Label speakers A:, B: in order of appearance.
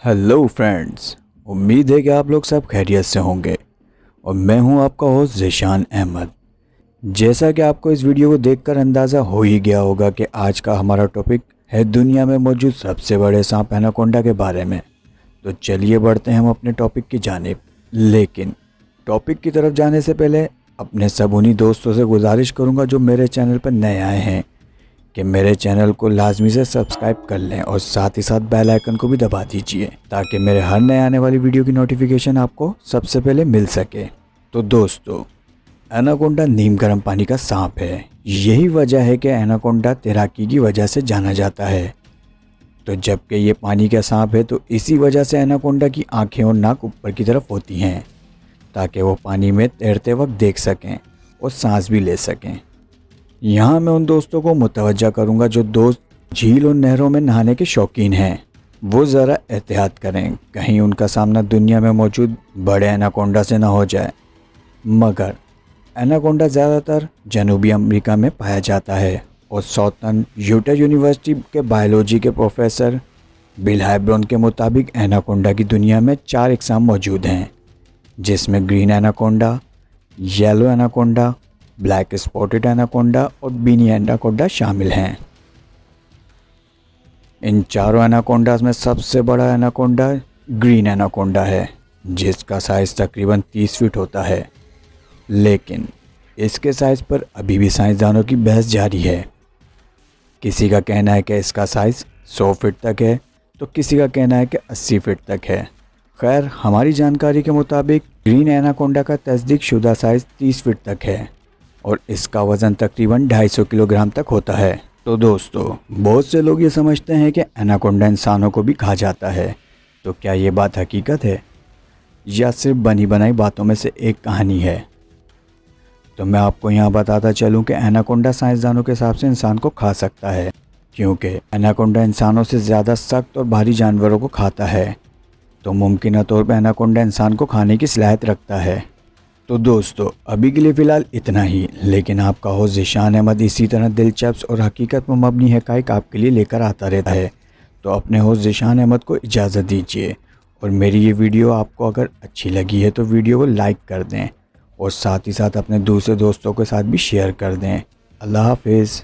A: Hello friends, उम्मीद है कि आप लोग सब खैरियत से होंगे और मैं हूं आपका होस्ट ज़ीशान अहमद। जैसा कि आपको इस वीडियो को देखकर अंदाज़ा हो ही गया होगा कि आज का हमारा टॉपिक है दुनिया में मौजूद सबसे बड़े सांप एनाकोंडा के बारे में। तो चलिए बढ़ते हैं हम अपने टॉपिक की जानिब। लेकिन टॉपिक की तरफ जाने से पहले अपने सब उन्हीं दोस्तों से गुजारिश करूँगा जो मेरे चैनल पर नए आए हैं कि मेरे चैनल को लाजमी से सब्सक्राइब कर लें और साथ ही साथ बेल आइकन को भी दबा दीजिए ताकि मेरे हर नए आने वाली वीडियो की नोटिफिकेशन आपको सबसे पहले मिल सके। तो दोस्तों, एनाकोंडा नीम गर्म पानी का सांप है। यही वजह है कि एनाकोंडा तैराकी की वजह से जाना जाता है। तो जबकि ये पानी का सांप है तो इसी वजह से एनाकोंडा की आंखें और नाक ऊपर की तरफ होती हैं ताकि वो पानी में तैरते वक्त देख सकें और सांस भी ले सकें। यहाँ मैं उन दोस्तों को मुतवज्जा करूँगा जो दोस्त झील और नहरों में नहाने के शौकीन हैं, वो ज़रा एहतियात करें, कहीं उनका सामना दुनिया में मौजूद बड़े एनाकोंडा से ना हो जाए। मगर एनाकोंडा ज़्यादातर जनूबी अमेरिका में पाया जाता है और साउथर्न यूटा यूनिवर्सिटी के बायोलॉजी के प्रोफेसर बिल हाइब्रोन के मुताबिक एनाकोंडा की दुनिया में 4 इकसाम मौजूद हैं, जिसमें green anaconda, yellow anaconda, black spotted anaconda और बीनी एनाकोंडा शामिल हैं। इन चारों एनाकोंडास में सबसे बड़ा एनाकोंडा ग्रीन एनाकोंडा है, जिसका साइज़ तकरीबन 30 फीट होता है। लेकिन इसके साइज़ पर अभी भी साइंसदानों की बहस जारी है। किसी का कहना है कि इसका साइज़ 100 फीट तक है तो किसी का कहना है कि 80 फीट तक है। खैर, हमारी जानकारी के मुताबिक ग्रीन एनाकोंडा का तस्दीक शुदा साइज़ 30 फीट तक है और इसका वज़न तकरीबन 250 किलोग्राम तक होता है। तो दोस्तों, बहुत से लोग ये समझते हैं कि एनाकोंडा इंसानों को भी खा जाता है। तो क्या ये बात हकीकत है या सिर्फ बनी बनाई बातों में से एक कहानी है? तो मैं आपको यहाँ बताता चलूँ कि एनाकोंडा साइंसदानों के हिसाब से इंसान को खा सकता है, क्योंकि एनाकोंडा इंसानों से ज़्यादा सख्त और भारी जानवरों को खाता है। तो मुमकिन तौर पर एनाकोंडा इंसान को खाने की सलाहियत रखता है। तो दोस्तों, अभी के लिए फ़िलहाल इतना ही, लेकिन आपका होस्ट ज़ीशान अहमद इसी तरह दिलचस्प और हकीकत पर मबनी हक़ाइक़ आपके लिए लेकर आता रहता है। तो अपने होस्ट ज़ीशान अहमद को इजाज़त दीजिए और मेरी ये वीडियो आपको अगर अच्छी लगी है तो वीडियो को लाइक कर दें और साथ ही साथ अपने दूसरे दोस्तों के साथ भी शेयर कर दें। अल्लाह हाफ़िज़।